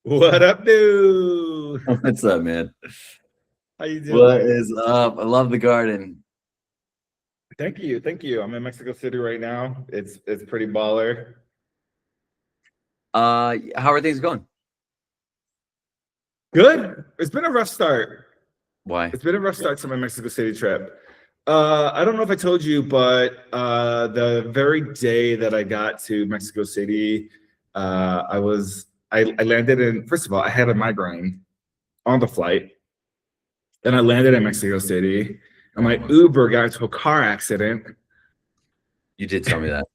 What up, dude? What's up, man? How you What doing? is up? I love the garden. Thank you, thank you. I'm in Mexico City right now. It's pretty baller. How are things going? Good. It's been a rough start. Why? It's been a rough start to my Mexico City trip. I don't know if I told you, but the very day that I got to Mexico City, I landed in. First of all, I had a migraine on the flight. Then I landed in Mexico City, and my Uber got into a car accident. You did tell me that.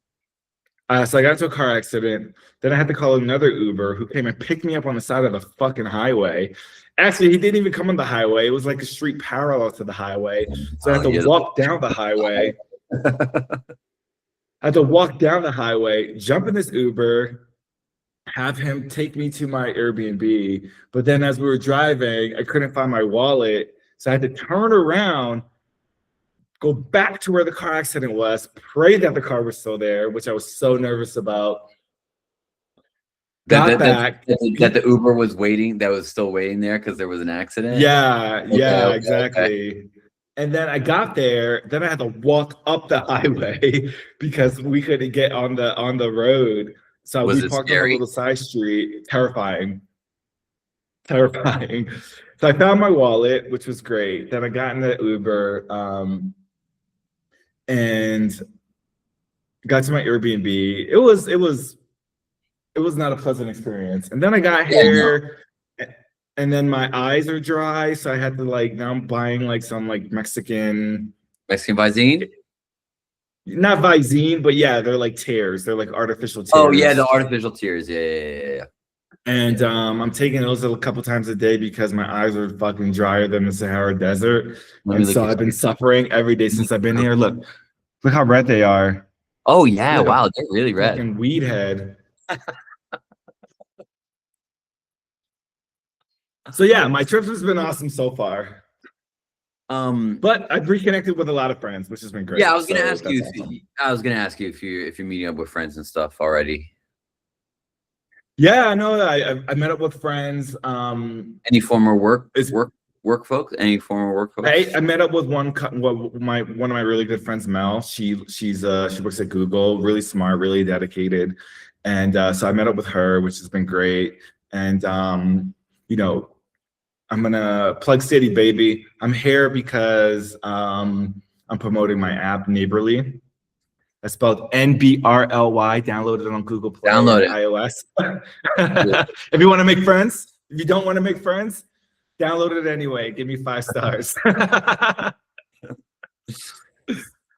So I got into a car accident. Then I had to call another Uber who came and picked me up on the side of the fucking highway. Actually, he didn't even come on the highway. It was like a street parallel to the highway. So I had to walk down the highway. I had to walk down the highway, jump in this Uber, have him take me to my Airbnb. But then as we were driving, I couldn't find my wallet. So I had to turn around, go back to where the car accident was, pray that the car was still there, which I was so nervous about. Got back. That the Uber was waiting, that was still waiting there because there was an accident? Yeah, Okay. exactly. And then I got there, then I had to walk up the highway because we couldn't get on the road. So we parked on a little side street. Terrifying. Terrifying. So I found my wallet, which was great. Then I got in the Uber and got to my Airbnb. It was not a pleasant experience. And then I got here, and then my eyes are dry, so I had to now I'm buying some Mexican Visine? Not Visine, but yeah, they're like tears. They're like artificial tears. Oh yeah, the artificial tears. Yeah. And I'm taking those a couple times a day because my eyes are fucking drier than the Sahara Desert. And so I've been suffering every day since I've been here. Look how red they are. Oh yeah, wow, they're really red. Fucking weed head. So yeah, my trip has been awesome so far. But I've reconnected with a lot of friends, which has been great. Yeah, I was gonna ask you. If you're meeting up with friends and stuff already. Yeah, I know. I met up with friends. Any former work folks? Any former work folks? I met up with one of my really good friends, Mel. She works at Google, really smart, really dedicated, and so I met up with her, which has been great. And I'm gonna plug City, baby. I'm here because I'm promoting my app, NBRLY. That's spelled NBRLY. Download it on Google Play and iOS. If you want to make friends, if you don't want to make friends, download it anyway. Give me 5 stars. How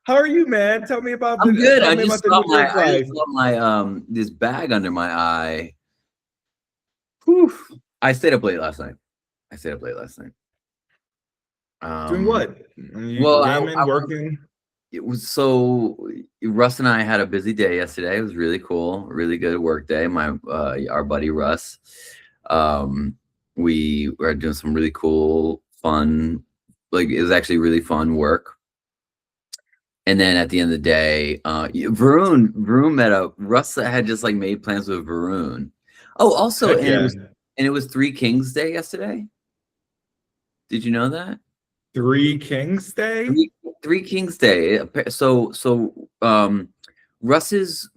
are you, man? Tell me about. I'm good. I just saw my this bag under my eye. Whew. I stayed up late last night. Doing what? Gaming, working. It was Russ and I had a busy day yesterday. It was really cool, really good work day. Our buddy Russ, we were doing some really cool, fun, it was actually really fun work. And then at the end of the day, Varun met up. Russ had just made plans with Varun. Oh, also, it was Three Kings Day yesterday. Did you know that? Three Kings Day? Three Kings Day. So Russ's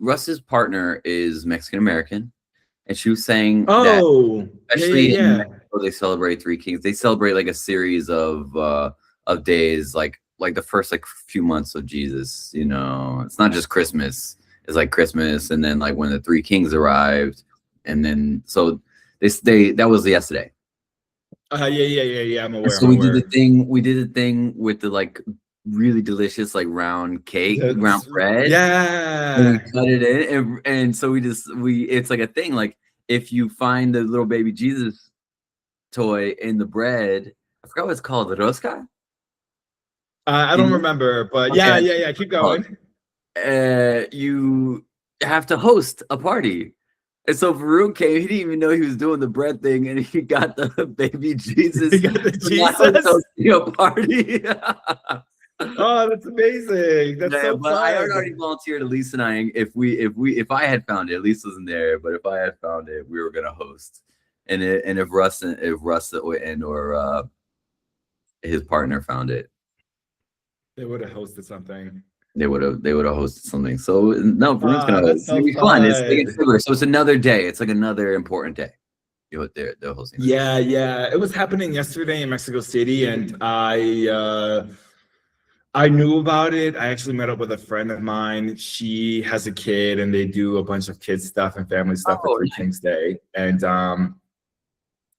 partner is Mexican American, and she was saying that especially in Mexico, they celebrate Three Kings. They celebrate a series of days, like the first few months of Jesus. It's not just Christmas. It's Christmas, and then when the Three Kings arrived, and then that was yesterday. Yeah. I'm aware. So we did the thing with the really delicious round cake, round bread. Yeah. And we cut it in, and so it's a thing. If you find the little baby Jesus toy in the bread, I forgot what it's called, the rosca. I don't remember, but yeah. Keep going. You have to host a party. And so Varun came, he didn't even know he was doing the bread thing, and he got the baby Jesus. He got the Jesus party. Oh, that's amazing. That's so fun. I already volunteered Elise and I, if I had found it, Elise wasn't there, but if I had found it, we were gonna host. And if Russ and or his partner found it, they would have hosted something. They would have hosted something. So no, it's gonna be fun. It's like so it's another day. It's like another important day. You know, they're hosting. Yeah, it was happening yesterday in Mexico City, and I knew about it. I actually met up with a friend of mine. She has a kid, and they do a bunch of kids stuff and family stuff for Three Kings Day. And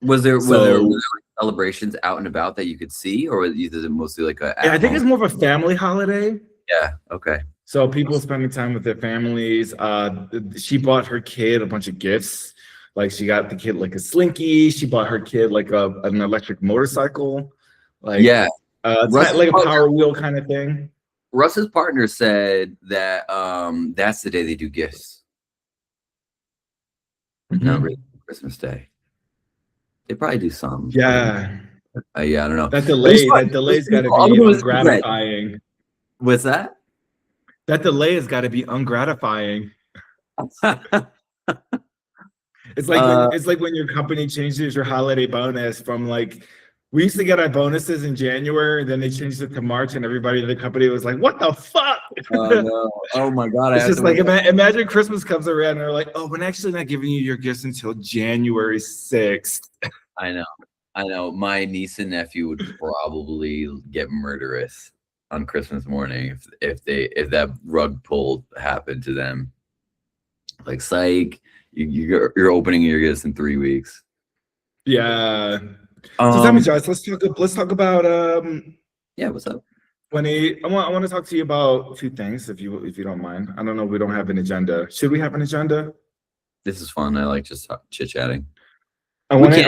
were there celebrations out and about that you could see, or was it mostly like I think it's more of a family holiday. Yeah. Okay. So people spending time with their families. She bought her kid a bunch of gifts. Like she got the kid like a Slinky. She bought her kid like an electric motorcycle. Like it's like a Power Wheel kind of thing. Russ's partner said that that's the day they do gifts. Not really Christmas Day. They probably do some. Yeah. I don't know. That delay's got to be ungratifying. What's that? That delay has got to be ungratifying. It's like when your company changes your holiday bonus from like, we used to get our bonuses in January, and then they changed it to March, and everybody in the company was like, "What the fuck?" No. Oh my god! It's just like imagine Christmas comes around, and they're like, "Oh, we're actually not giving you your gifts until January 6th." I know. My niece and nephew would probably get murderous on Christmas morning if that rug pull happened to them. Like, psych, you're opening your gifts in 3 weeks. Yeah. So tell me, Josh, let's talk about what's up? I want to talk to you about two things, if you don't mind. I don't know, we don't have an agenda. Should we have an agenda? This is fun. I like just chit-chatting. I want to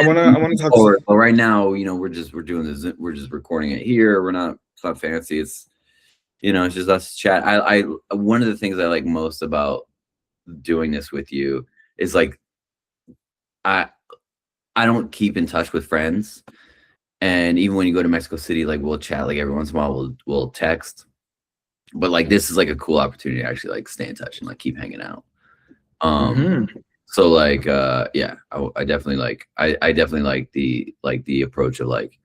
talk. But right now, we're doing this. We're just recording it here. It's not fancy. It's it's just us chat. I one of the things I like most about doing this with you is like I don't keep in touch with friends, and even when you go to Mexico City, like we'll chat like every once in a while. We'll text, but like this is like a cool opportunity to actually like stay in touch and like keep hanging out. So like I definitely like the approach of like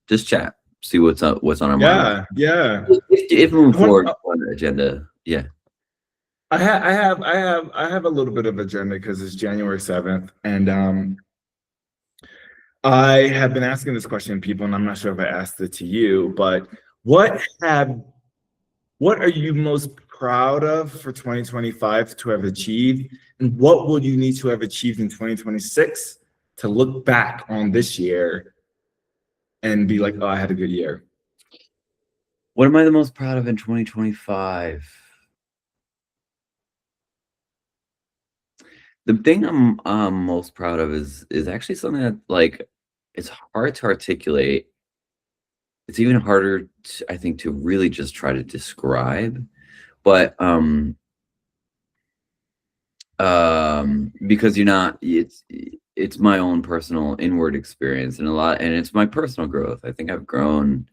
just chat, see what's on our mind. Yeah. If moving forward on the agenda, I have a little bit of agenda because it's January 7th, and I have been asking this question to people, and I'm not sure if I asked it to you, but what are you most proud of for 2025 to have achieved, and what will you need to have achieved in 2026 to look back on this year and be like, oh, I had a good year? What am I the most proud of in 2025? The thing I'm most proud of is actually something that like it's hard to articulate. It's even harder, I think, to really just try to describe. But because it's my own personal inward experience and it's my personal growth. I think I've grown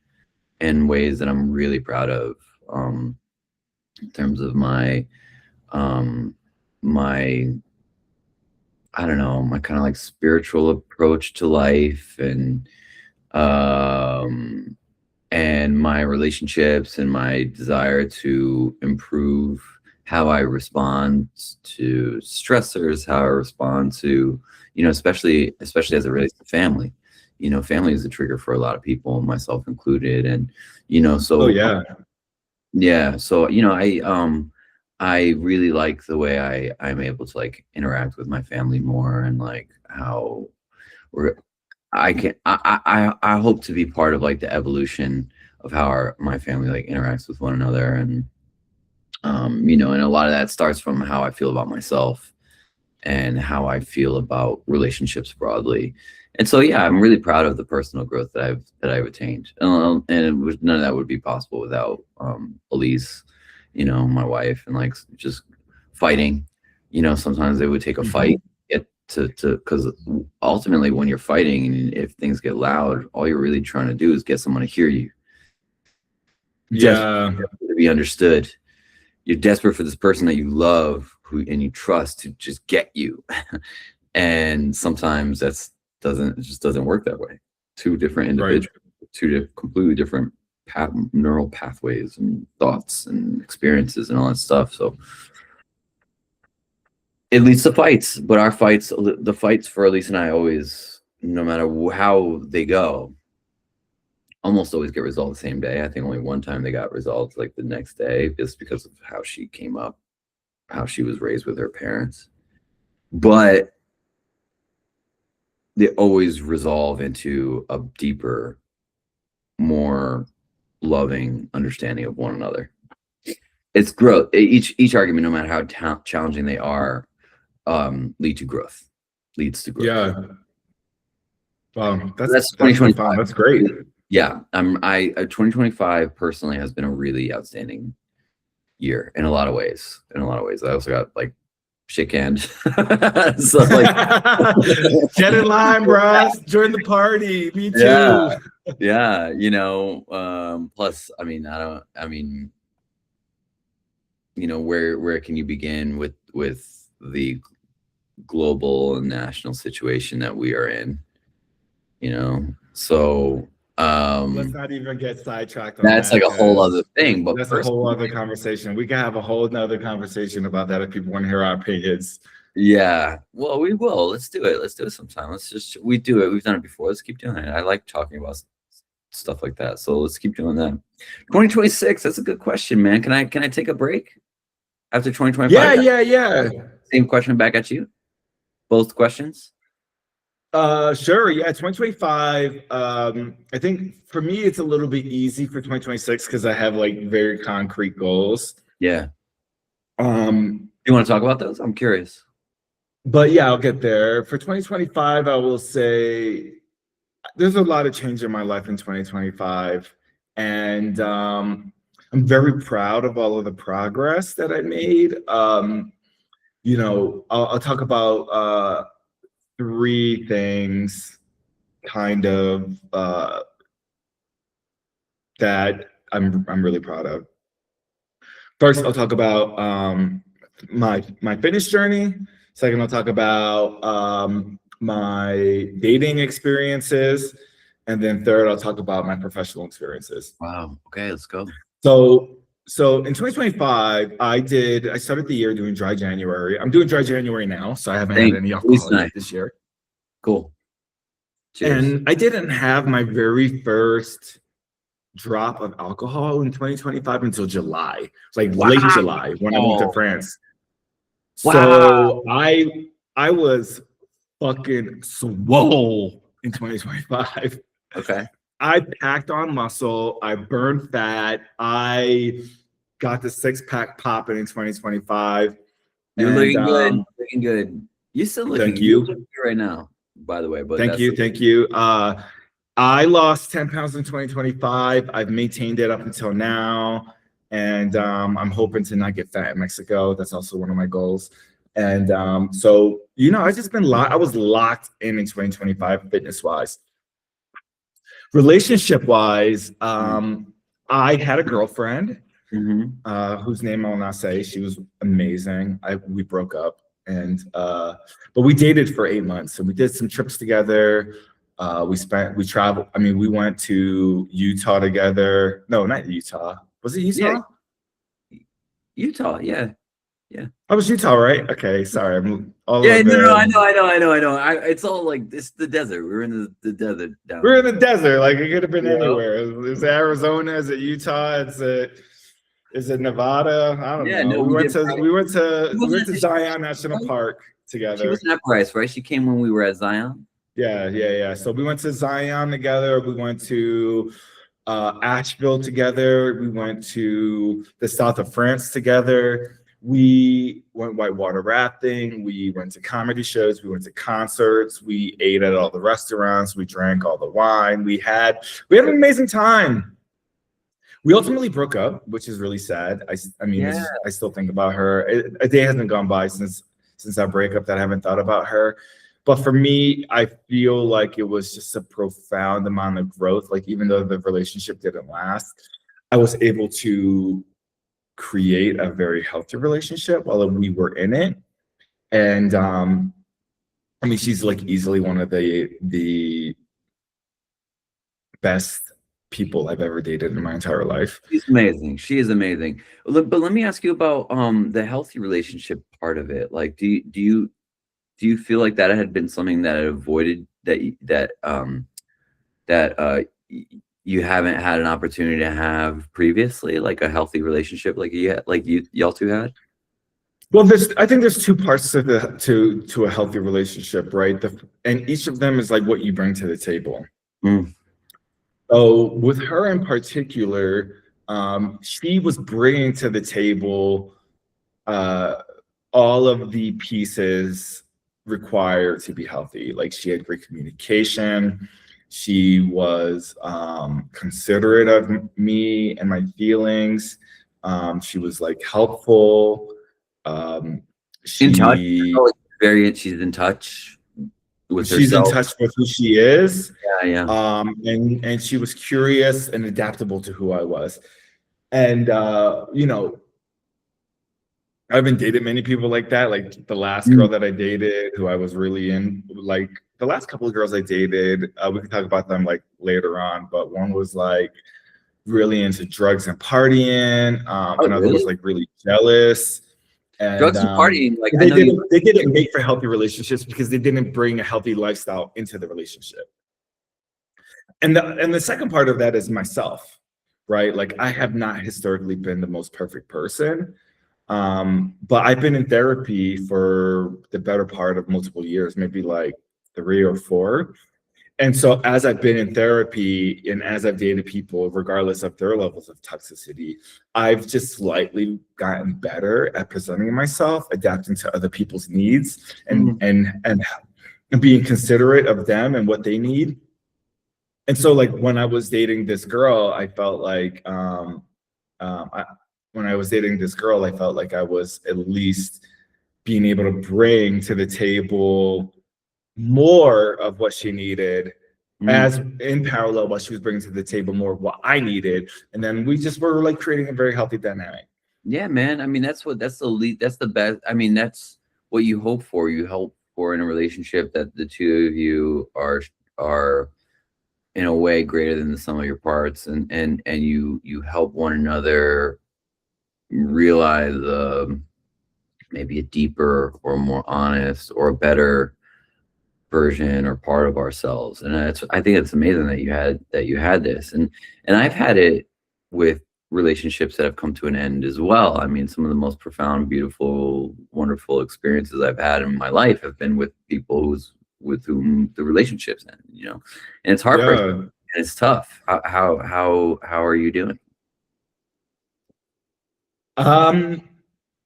in ways that I'm really proud of, in terms of my I don't know, my kind of like spiritual approach to life, and my relationships, and my desire to improve how I respond to stressors, how I respond to, especially as it relates to family. Family is a trigger for a lot of people, myself included. And, so so, I really like the way I'm able to like interact with my family more, and like how I hope to be part of like the evolution of how my family like interacts with one another. And and a lot of that starts from how I feel about myself and how I feel about relationships broadly. And so I'm really proud of the personal growth that I've attained, and none of that would be possible without Elise, my wife, and like just fighting. Sometimes it would take a fight because ultimately when you're fighting and if things get loud, all you're really trying to do is get someone to hear you. To be understood. You're desperate for this person that you love and you trust to just get you. And sometimes it just doesn't work that way. Two different individuals, right. Completely different neural pathways and thoughts and experiences and all that stuff. So it leads to fights, but the fights for Elise and I always, no matter how they go, almost always get resolved the same day. I think only one time they got resolved like the next day, just because of how she came up, how she was raised with her parents. But they always resolve into a deeper, more loving understanding of one another. It's growth. Each argument, no matter how challenging they are, leads to growth. Yeah. Wow, that's 2025. That's great. Yeah, 2025 personally has been a really outstanding year in a lot of ways. I also got like shit canned. So like, get in line, bro. Join the party. Me too. Yeah. You know, plus, I mean, you know, where can you begin with the global and national situation that we are in? You know, so let's not even get sidetracked on that's like a whole other thing, but that's a whole other conversation. We can have a whole nother conversation about that if people want to hear our opinions. Yeah, well, we will. Let's do it sometime. We do it. We've done it before. Let's keep doing it. I like talking about stuff like that, so let's keep doing that. 2026, that's a good question, man. Can I take a break after 2025? Yeah. Same question back at you. Both questions. Sure. Yeah. 2025. I think for me, it's a little bit easy for 2026 because I have like very concrete goals. Yeah. You want to talk about those? I'm curious. But yeah, I'll get there. For 2025, I will say there's a lot of change in my life in 2025. And I'm very proud of all of the progress that I made. You know, I'll talk about 3 things kind of that I'm really proud of. First, I'll talk about my fitness journey. Second, I'll talk about my dating experiences. And then third, I'll talk about my professional experiences. Wow. Okay, let's go. So in 2025, I started the year doing dry January. I'm doing dry January now, so I haven't had any alcohol this year. Cool. Cheers. And I didn't have my very first drop of alcohol in 2025 until July, like late July when I went to France. Wow. So I was fucking swole in 2025. Okay. I packed on muscle. I burned fat. I got the 6-pack popping in 2025. You're looking good. Looking good. You still looking good right now, by the way. But thank you. I lost 10 pounds in 2025. I've maintained it up until now. And I'm hoping to not get fat in Mexico. That's also one of my goals. And so, you know, I was locked in 2025 fitness-wise. Relationship-wise, I had a girlfriend whose name I will not say. She was amazing. We broke up, but we dated for 8 months, and we did some trips together. We traveled. I mean, we went to Utah together. No, not Utah. Was it Utah? Yeah. Utah, yeah. I was Utah, right? Okay, sorry. I'm all I know. It's all like it's the desert. We're in the desert. We're in the desert. Like it could have been anywhere. Is it Arizona? Is it Utah? Is it Nevada? I don't know. No, we went to Zion National Park together. She was at Bryce, right? She came when we were at Zion. Yeah. So we went to Zion together. We went to Asheville together. We went to the south of France together. We went whitewater rafting. We went to comedy shows. We went to concerts. We ate at all the restaurants. We drank all the wine. We had an amazing time. We ultimately broke up, which is really sad. I still think about her. A day hasn't gone by since our breakup that I haven't thought about her. But for me, I feel like it was just a profound amount of growth. Like even though the relationship didn't last, I was able to create a very healthy relationship while we were in it. And I mean, she's like easily one of the best people I've ever dated in my entire life. She's amazing. She is amazing. But let me ask you about the healthy relationship part of it. Like, do you feel like that had been something that had avoided you haven't had an opportunity to have previously, like a healthy relationship, like y'all two had? Well, I think there's two parts to a healthy relationship, right? And each of them is like what you bring to the table. Mm. So with her in particular, she was bringing to the table all of the pieces required to be healthy. Like she had great communication. She was considerate of me and my feelings. She was like helpful. In touch. She's in touch with herself. She's in touch with who she is. Yeah. And she was curious and adaptable to who I was. And you know, I haven't dated many people like that. Like the last girl that I dated, who I was really in, like the last couple of girls I dated, we can talk about them like later on, but one was like really into drugs and partying. Another was like really jealous. And, drugs and partying, like they didn't make for healthy relationships because they didn't bring a healthy lifestyle into the relationship. And the second part of that is myself, right? Like I have not historically been the most perfect person. But I've been in therapy for the better part of multiple years, maybe like 3 or 4. And so as I've been in therapy and as I've dated people, regardless of their levels of toxicity, I've just slightly gotten better at presenting myself, adapting to other people's needs, and being considerate of them and what they need. And so like when I was dating this girl, I felt like when I was dating this girl, I felt like I was at least being able to bring to the table more of what she needed, as in parallel what she was bringing to the table more of what I needed. And then we just were like creating a very healthy dynamic. Yeah, man. I mean, that's the best. I mean, that's what you hope for. You hope for in a relationship that the two of you are in a way greater than the sum of your parts, and you help one another realize maybe a deeper or more honest or a better version or part of ourselves. And I think it's amazing that you had this, and I've had it with relationships that have come to an end as well. I mean, some of the most profound, beautiful, wonderful experiences I've had in my life have been with people with whom the relationships end, you know, and it's heartbreaking and it's tough. How are you doing?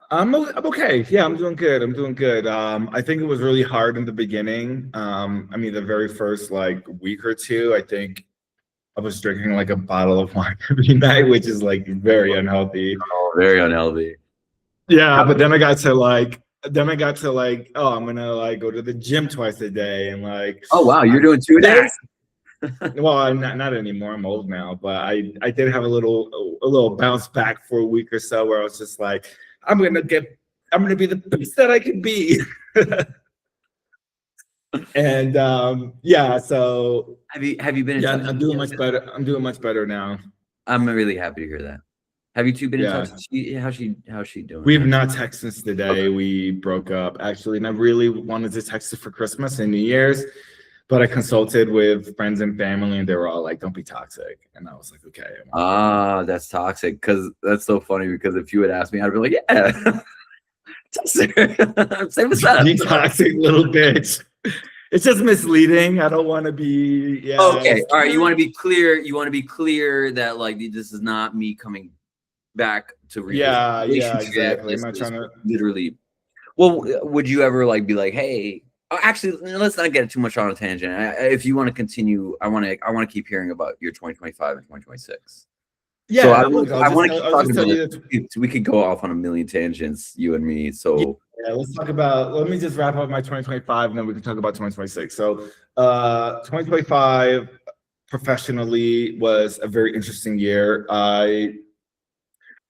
I'm okay. Yeah, I'm doing good. I think it was really hard in the beginning. I mean, the very first like week or two, I think I was drinking like a bottle of wine every night, which is like very unhealthy. Oh, very unhealthy. Yeah, but then I got to like, oh, I'm gonna like go to the gym twice a day and like. Oh wow, you're doing 2 days? Well, I'm not anymore. I'm old now, but I did have a little bounce back for a week or so where I was just like, I'm gonna be the best that I can be. And yeah, so have you been in yeah, touch? I'm doing much better. I'm doing much better now. I'm really happy to hear that. Have you two been in touch? How's she doing? We have not texted since the day we broke up, actually, and I really wanted to text her for Christmas and New Year's, but I consulted with friends and family, and they were all like, "Don't be toxic," and I was like, "Okay." Ah, that's toxic, because that's so funny. Because if you had asked me, I'd be like, "Yeah, say what's up." Be toxic little bitch. It's just misleading. I don't want to be. Yeah. Okay. All right. You want to be clear. You want to be clear that like this is not me coming back to yeah, exactly. I'm not trying to literally. Well, would you ever like be like, hey? Actually, let's not get too much on a tangent. If you want to continue, I want to keep hearing about your 2025 and 2026. Yeah, so I want to keep talking about it. We could go off on a million tangents, you and me. So yeah, let me just wrap up my 2025 and then we can talk about 2026. So 2025 professionally was a very interesting year. I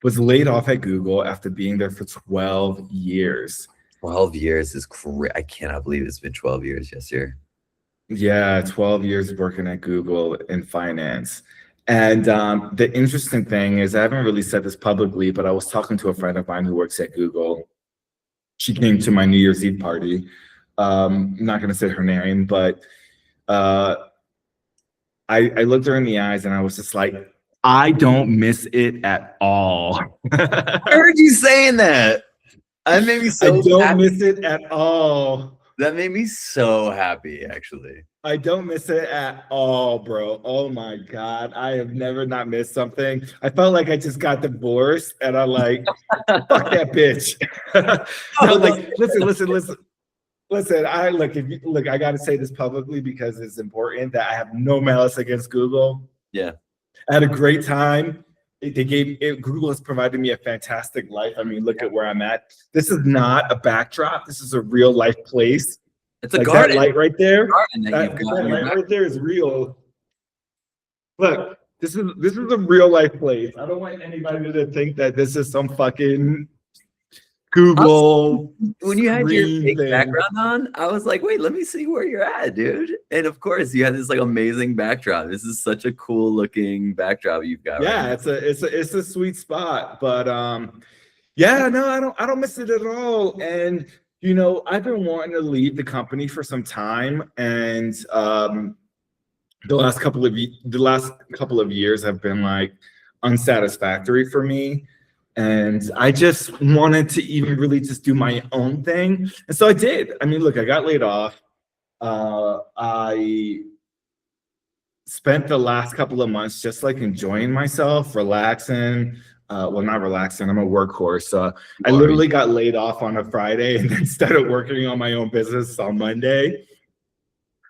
was laid off at Google after being there for 12 years. 12 years is great. I cannot believe it's been 12 years this year. Yeah, 12 years working at Google in finance. And the interesting thing is, I haven't really said this publicly, but I was talking to a friend of mine who works at Google. She came to my New Year's Eve party. I'm not going to say her name, but I looked her in the eyes and I was just like, I don't miss it at all. I heard you saying that. That made me so I don't happy. miss it at all. That made me so happy, actually. I don't miss it at all, bro. Oh my God. I have never not missed something. I felt like I just got divorced and I'm like, fuck that bitch. No, like, listen, I I gotta say this publicly because it's important that I have no malice against Google. Yeah. I had a great time. Google has provided me a fantastic life. I mean, look at where I'm at. This is not a backdrop. This is a real life place. It's a garden. That light right there. That light right there is real. Look, this is a real life place. I don't want anybody to think that this is some fucking Google. When you had your fake thing. background on, I was like, wait, let me see where you're at, dude. And of course, you had this like amazing backdrop. This is such a cool looking backdrop you've got. Yeah, right it's a sweet spot. But yeah, no, I don't miss it at all. And you know, I've been wanting to leave the company for some time, and the last couple of years have been like unsatisfactory for me. And I just wanted to even really just do my own thing. And so I did. I mean, look, I got laid off. I spent the last couple of months just like enjoying myself, relaxing. Well, not relaxing. I'm a workhorse. I literally got laid off on a Friday and then started working on my own business on Monday.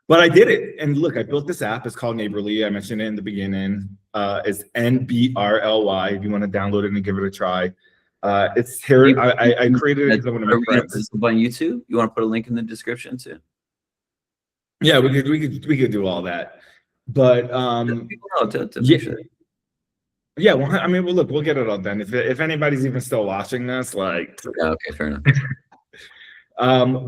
But I did it. And look, I built this app. It's called NBRLY. I mentioned it in the beginning. It's NBRLY if you want to download it and give it a try. It's here. I created it because I want to make friends. This on YouTube. You want to put a link in the description too? Yeah, we could do all that. But yeah, well, I mean, look, we'll get it all done. If anybody's even still watching this, like, yeah, okay, fair enough.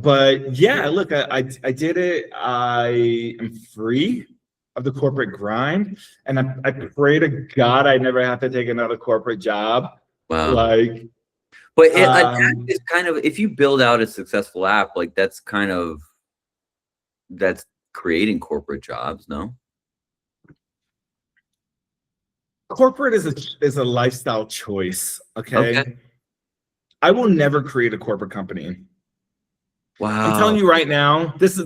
But yeah, look, I did it. I am free of the corporate grind, and I pray to God I never have to take another corporate job. Wow. Like, but it's kind of, if you build out a successful app, like that's creating corporate jobs, no? Corporate is a lifestyle choice. Okay. I will never create a corporate company. Wow. I'm telling you right now, this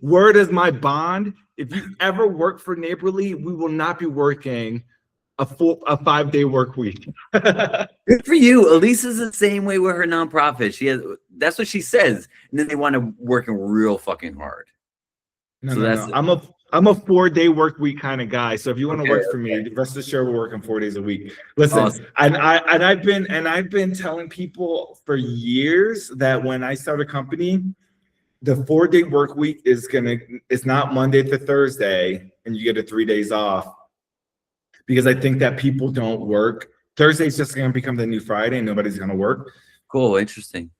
word is my bond. If you ever work for NBRLY, we will not be working a 5-day work week. Good for you. Elise is the same way with her nonprofit. That's what she says. And then they want to work real fucking hard. No. I'm a 4-day work week kind of guy. So if you want to work for me, rest assured we're working 4 days a week. Listen, awesome. and I've been telling people for years that when I start a company, the 4-day work week is not Monday to Thursday, and you get 3 days off. Because I think that people don't work. Thursday's just gonna become the new Friday and nobody's gonna work. Cool, interesting.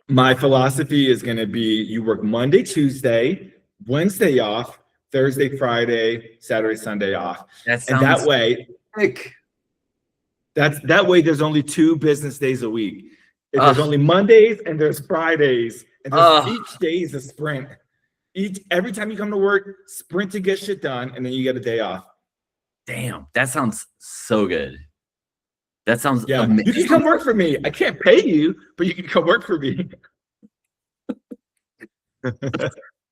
My philosophy is gonna be you work Monday, Tuesday, Wednesday off, Thursday, Friday, Saturday, Sunday off. And that way, that way there's only 2 business days a week. If there's only Mondays and there's Fridays, and each day is a sprint. Every time you come to work, sprint to get shit done, and then you get a day off. Damn, that sounds so good. That sounds amazing. You can come work for me. I can't pay you, but you can come work for me.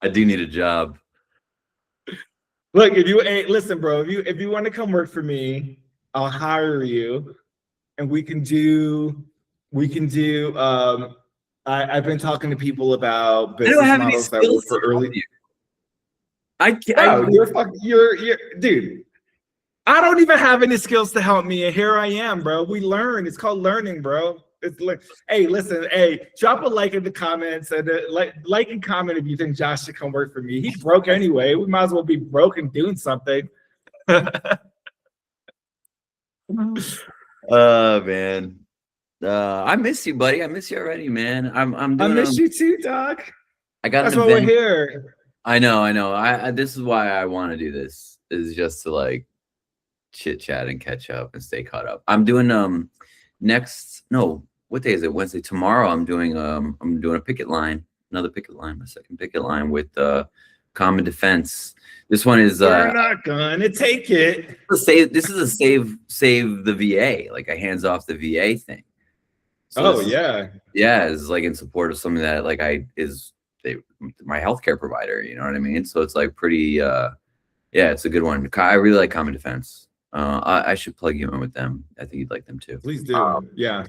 I do need a job. Look, listen, bro, if you want to come work for me, I'll hire you, and we can do. I've been talking to people about business models that work for early. You're dude. I don't even have any skills to help me, and here I am, bro. We learn. It's called learning, bro. It's like, hey, listen, hey, drop a like in the comments and like and comment if you think Josh should come work for me. He's broke anyway. We might as well be broke and doing something. Oh man. I miss you, buddy. I miss you already, man. I'm I doing. miss you too, Doc. I got That's an why we're event. here. I know. I this is why I want to do this. Is just to like chit chat and catch up and stay caught up. I'm doing what day is it? Wednesday. Tomorrow I'm doing a picket line, another picket line, my second picket line with Common Defense. This one is We're not gonna take it. This is a save the VA, like a hands off the VA thing. So yeah. Yeah, it's like in support of something that like my healthcare provider, you know what I mean? So it's like pretty yeah, it's a good one. I really like Common Defense. I should plug you in with them. I think you'd like them too. Please do. Yeah.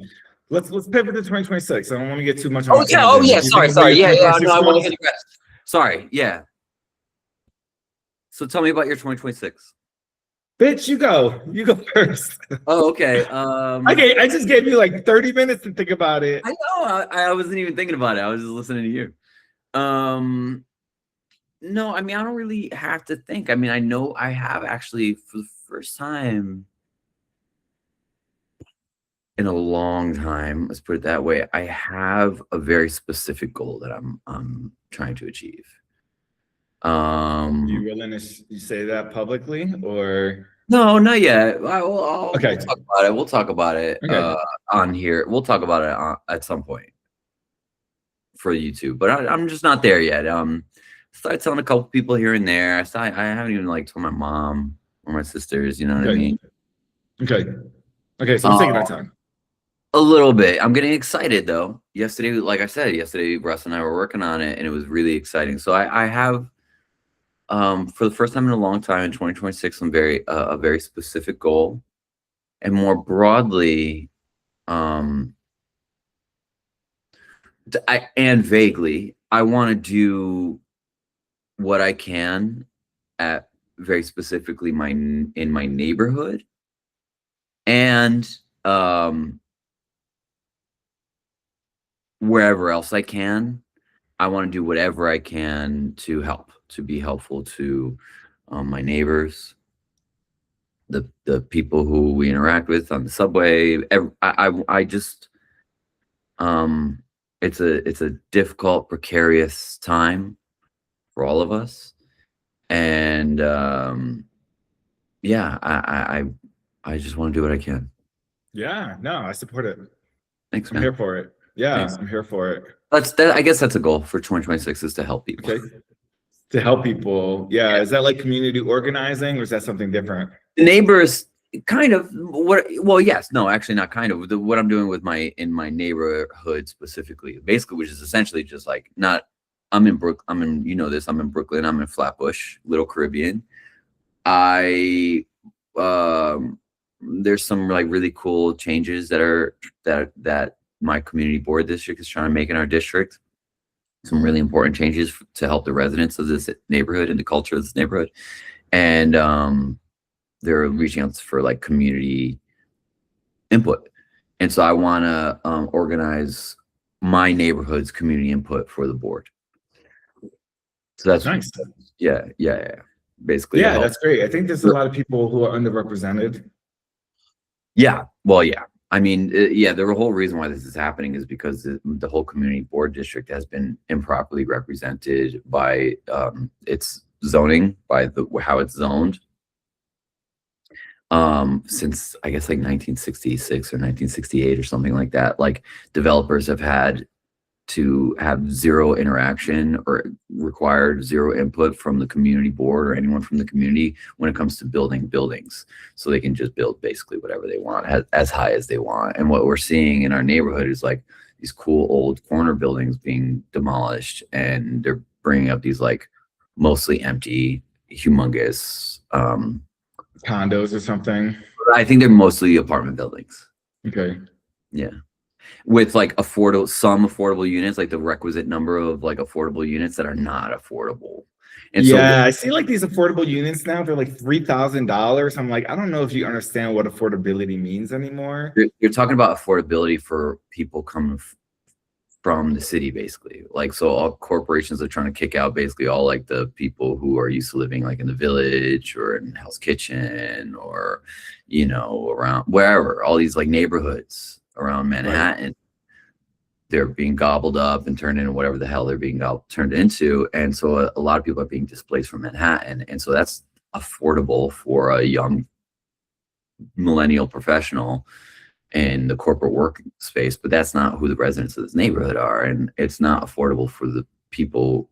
Let's pivot to 2026. I don't want to get too much. Oh yeah. Sorry. Yeah. No, I want to get sorry. Yeah. So tell me about your 2026. Bitch, you go. You go first. Oh, okay. I just gave you like 30 minutes to think about it. I know. I wasn't even thinking about it. I was just listening to you. No, I mean, I don't really have to think. I mean, I know I have actually for the first time in a long time, let's put it that way, I have a very specific goal that I'm trying to achieve. You willing to say that publicly or no, not yet. Okay. We'll talk about it on here. We'll talk about it at some point for YouTube, but I'm just not there yet. Started telling a couple people here and there. I haven't even like told my mom or my sisters, you know what I mean? Okay, so we're taking our time. A little bit. I'm getting excited though. Yesterday, like I said, Russ and I were working on it and it was really exciting. So I have for the first time in a long time in 2026, I'm a very specific goal. And more broadly, and vaguely, I want to do what I can at very specifically in my neighborhood and wherever else I can. I want to do whatever I can to be helpful to my neighbors, the people who we interact with on the subway. I just it's a difficult, precarious time for all of us, and yeah, I just want to do what I can. Yeah, no, I support it. Thanks, man. I'm here for it. Yeah, thanks. I'm here for it. I guess that's a goal for 2026 is to help people. Okay. To help people. Yeah. Is that like community organizing or is that something different? The neighbors kind of yes, no, actually not kind of. What I'm doing with in my neighborhood specifically, basically, which is essentially just like I'm in Brooklyn. You know this, I'm in Brooklyn. I'm in Flatbush, Little Caribbean. There's some like really cool changes that my community board district is trying to make in our district. Some really important changes to help the residents of this neighborhood and the culture of this neighborhood. And they're reaching out for like community input. And so I want to organize my neighborhood's community input for the board. So that's nice. Yeah. Basically. Yeah, that's great. I think there's a lot of people who are underrepresented. Yeah. Well, yeah. I mean, yeah, the whole reason why this is happening is because the whole community board district has been improperly represented by its zoning, by how it's zoned since I guess like 1966 or 1968 or something like that. Like developers have had to have zero interaction or required zero input from the community board or anyone from the community when it comes to building buildings. So they can just build basically whatever they want as high as they want. And what we're seeing in our neighborhood is like these cool old corner buildings being demolished, and they're bringing up these like mostly empty, humongous condos or something. I think they're mostly apartment buildings. Okay. Yeah. With like some affordable units, like the requisite number of like affordable units that are not affordable. And yeah, I see like these affordable units now, they're like $3,000. I'm like, I don't know if you understand what affordability means anymore. You're talking about affordability for people coming from the city, basically. Like, so all corporations are trying to kick out basically all like the people who are used to living like in the village or in Hell's Kitchen or, you know, around wherever, all these like neighborhoods around Manhattan. They're being gobbled up and turned into whatever the hell they're being turned into. And so a lot of people are being displaced from Manhattan. And so that's affordable for a young millennial professional in the corporate work space, but that's not who the residents of this neighborhood are. And it's not affordable for the people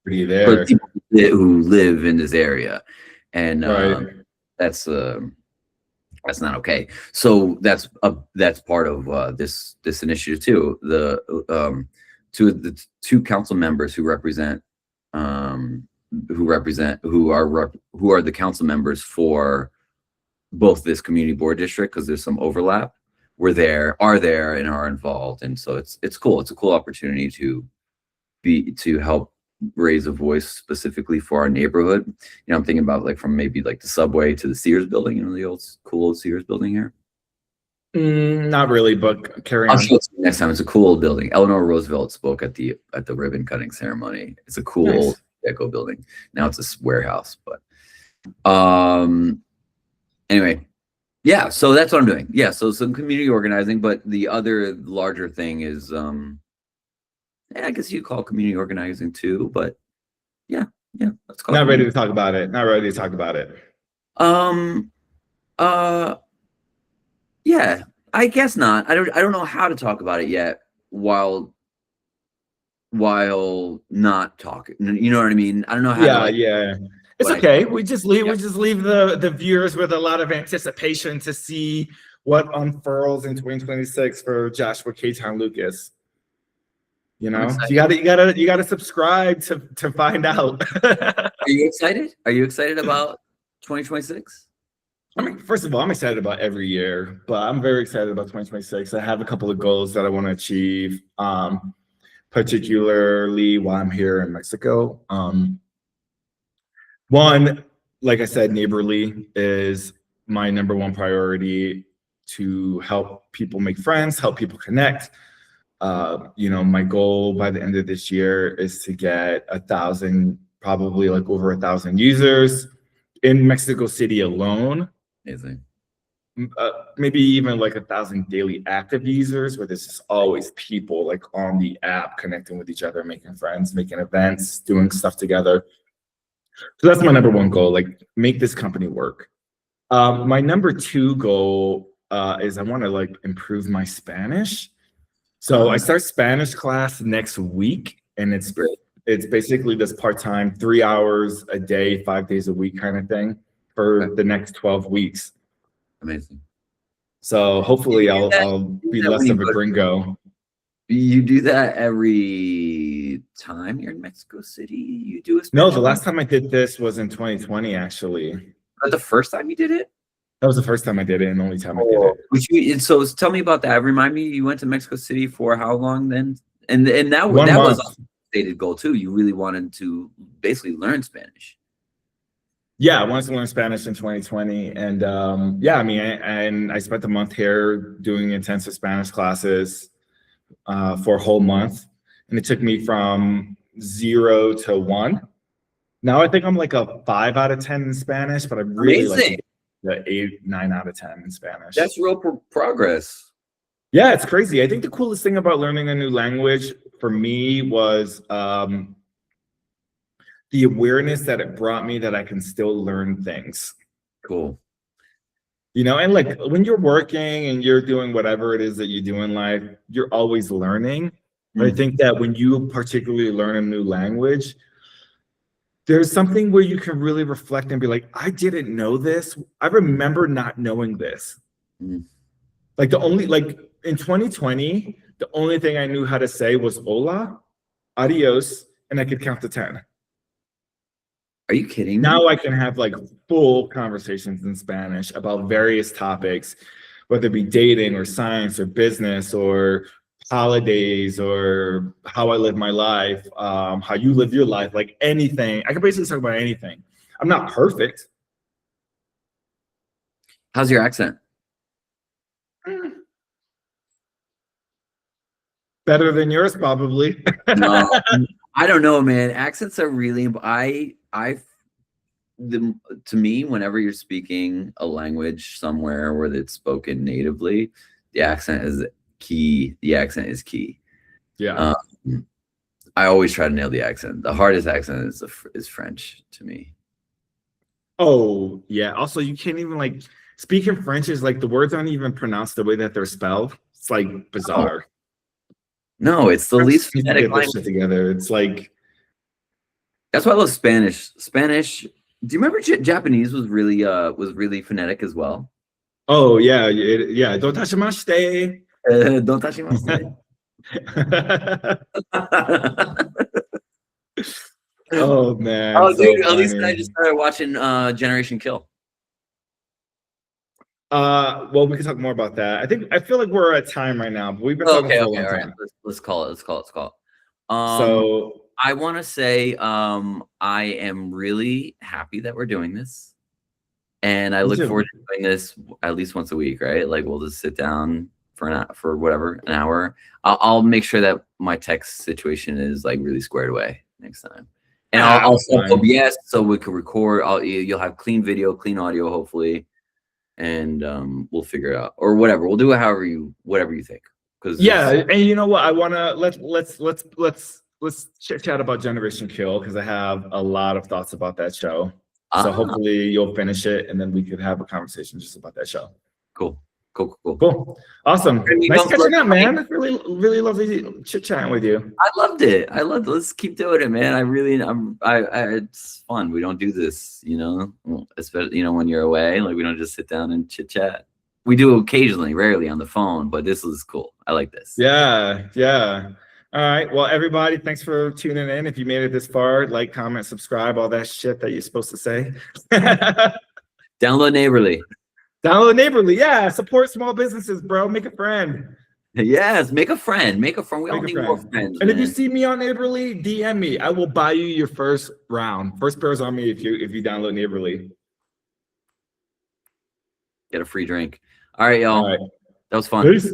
there, who live in this area. And that's not okay. So that's part of this initiative too. The two council members who are the council members for both this community board district, because there's some overlap, are there and are involved. And so it's cool. It's a cool opportunity to help raise a voice specifically for our neighborhood. I'm thinking about like from maybe like the subway to the Sears building, the cool old Sears building here. Not really, but carry on. I'll show it to you next time. It's a cool old building. Eleanor Roosevelt spoke at the ribbon cutting ceremony. It's a cool old deco building. Now it's a warehouse, but anyway, yeah. So that's what I'm doing. Yeah. So some community organizing, but the other larger thing is I guess you call community organizing too, but yeah. Let's call Not ready to talk about it. Yeah, I guess not. I don't know how to talk about it yet while not talking. You know what I mean? I don't know how to It's okay. We just leave the viewers with a lot of anticipation to see what unfurls in 2026 for Joshua K-Town Lucas. You gotta subscribe to find out. Are you excited? Are you excited about 2026? I mean, first of all, I'm excited about every year, but I'm very excited about 2026. I have a couple of goals that I want to achieve, particularly while I'm here in Mexico. One, like I said, NBRLY is my number one priority, to help people make friends, help people connect. My goal by the end of this year is to get 1,000, probably like over 1,000 users in Mexico City alone. Amazing. Maybe even like 1,000 daily active users, where there's just always people like on the app connecting with each other, making friends, making events, doing stuff together. So that's my number one goal, like make this company work. My number two goal is I want to like improve my Spanish. So I start Spanish class next week, and it's basically this part-time, 3 hours a day, 5 days a week kind of thing for the next 12 weeks. Amazing. So hopefully I'll be less of a gringo. You do that every time you're in Mexico City? You do a Spanish No, the last time I did this was in 2020, actually. But the first time you did it? That was the first time I did it, and the only time I did it. So tell me about that. Remind me, you went to Mexico City for how long then? And that was a stated goal too. You really wanted to basically learn Spanish. Yeah, I wanted to learn Spanish in 2020, and I spent a month here doing intensive Spanish classes for a whole month, and it took me from 0 to 1. Now I think I'm like a 5 out of 10 in Spanish, but I really like the 8, 9 out of 10 in Spanish. That's real progress. Yeah, it's crazy. I think the coolest thing about learning a new language for me was the awareness that it brought me that I can still learn things. Cool. And like when you're working and you're doing whatever it is that you do in life, you're always learning. But I think that when you particularly learn a new language, there's something where you can really reflect and be like, I didn't know this. I remember not knowing this. Like in 2020, the only thing I knew how to say was hola, adios, and I could count to 10. Are you kidding me? Now I can have like full conversations in Spanish about various topics, whether it be dating or science or business or holidays or how I live my life, how you live your life, like anything. I can basically talk about anything. I'm not perfect. How's your accent? Better than yours, probably. No, I don't know, man. Accents are really, to me, whenever you're speaking a language somewhere where it's spoken natively, The accent is key. The accent is key. Yeah. I always try to nail the accent. The hardest accent is French to me. Oh yeah. Also, you can't even like speaking French is like the words aren't even pronounced the way that they're spelled. It's like bizarre. No, it's the least phonetic get this shit together. It's like that's why I love Spanish. Spanish. Do you remember Japanese was really phonetic as well? Oh yeah, yeah. Don't touch my stay. Don't touch my stay. Oh man. Oh, dude, so at least I just started watching Generation Kill. Well, we can talk more about that. I feel like we're at time right now, but we've been talking for a long time. Right. Let's call it. So I want to say I am really happy that we're doing this, and I look forward to doing this at least once a week, right? Like we'll just sit down for an hour. I'll make sure that my text situation is like really squared away next time, and I'll set up OBS so we can record. You'll have clean video, clean audio, hopefully, and we'll figure it out or whatever. We'll do it whatever you think. Yeah, and you know what? I wanna let's chat about Generation Kill because I have a lot of thoughts about that show. So hopefully you'll finish it and then we could have a conversation just about that show. Cool. Awesome. Nice catching up, man. Really lovely chit-chatting with you. I loved it. Let's keep doing it, man. It's fun. We don't do this, especially, when you're away. Like we don't just sit down and chit-chat. We do occasionally, rarely on the phone, but this is cool. I like this. Yeah. All right. Well, everybody, thanks for tuning in. If you made it this far, like, comment, subscribe, all that shit that you're supposed to say. Download NBRLY. Yeah. Support small businesses, bro. Make a friend. Yes, make a friend. We all need more friends. And if you see me on NBRLY, DM me. I will buy you your first round. First pair's on me if you download NBRLY. Get a free drink. All right, y'all. All right. That was fun. Peace.